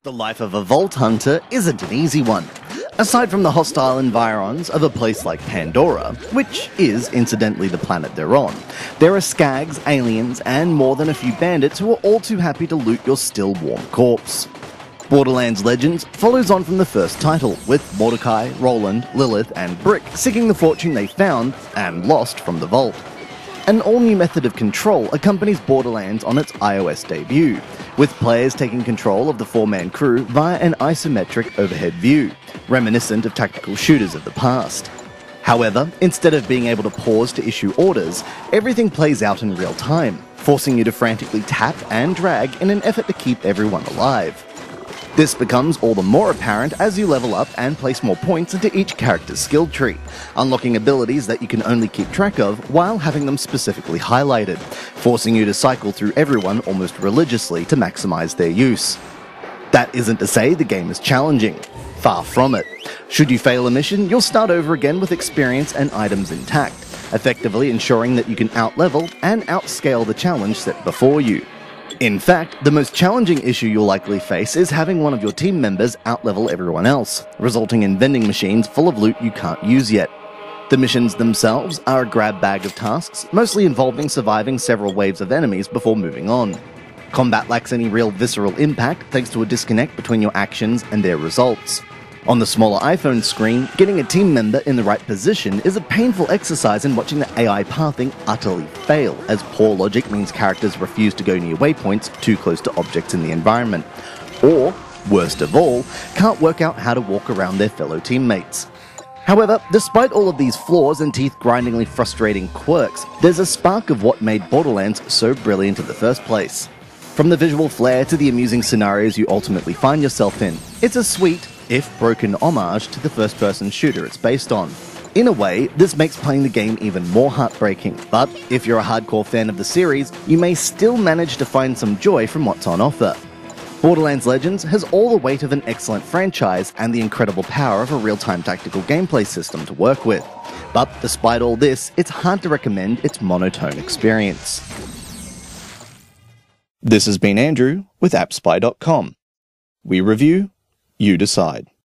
The life of a vault hunter isn't an easy one. Aside from the hostile environs of a place like Pandora, which is incidentally the planet they're on, there are skags, aliens, and more than a few bandits who are all too happy to loot your still warm corpse. Borderlands Legends follows on from the first title, with Mordecai, Roland, Lilith, and Brick seeking the fortune they found and lost from the vault. An all-new method of control accompanies Borderlands on its iOS debut, with players taking control of the four-man crew via an isometric overhead view, reminiscent of tactical shooters of the past. However, instead of being able to pause to issue orders, everything plays out in real time, forcing you to frantically tap and drag in an effort to keep everyone alive. This becomes all the more apparent as you level up and place more points into each character's skill tree, unlocking abilities that you can only keep track of while having them specifically highlighted, forcing you to cycle through everyone almost religiously to maximize their use. That isn't to say the game is challenging. Far from it. Should you fail a mission, you'll start over again with experience and items intact, effectively ensuring that you can outlevel and outscale the challenge set before you. In fact, the most challenging issue you'll likely face is having one of your team members outlevel everyone else, resulting in vending machines full of loot you can't use yet. The missions themselves are a grab bag of tasks, mostly involving surviving several waves of enemies before moving on. Combat lacks any real visceral impact thanks to a disconnect between your actions and their results. On the smaller iPhone screen, getting a team member in the right position is a painful exercise in watching the AI pathing utterly fail, as poor logic means characters refuse to go near waypoints too close to objects in the environment, or, worst of all, can't work out how to walk around their fellow teammates. However, despite all of these flaws and teeth-grindingly frustrating quirks, there's a spark of what made Borderlands so brilliant in the first place. From the visual flair to the amusing scenarios you ultimately find yourself in, it's a sweet, if broken, homage to the first-person shooter it's based on. In a way, this makes playing the game even more heartbreaking, but if you're a hardcore fan of the series, you may still manage to find some joy from what's on offer. Borderlands Legends has all the weight of an excellent franchise and the incredible power of a real-time tactical gameplay system to work with. But despite all this, it's hard to recommend its monotone experience. This has been Andrew with AppSpy.com. We review, you decide.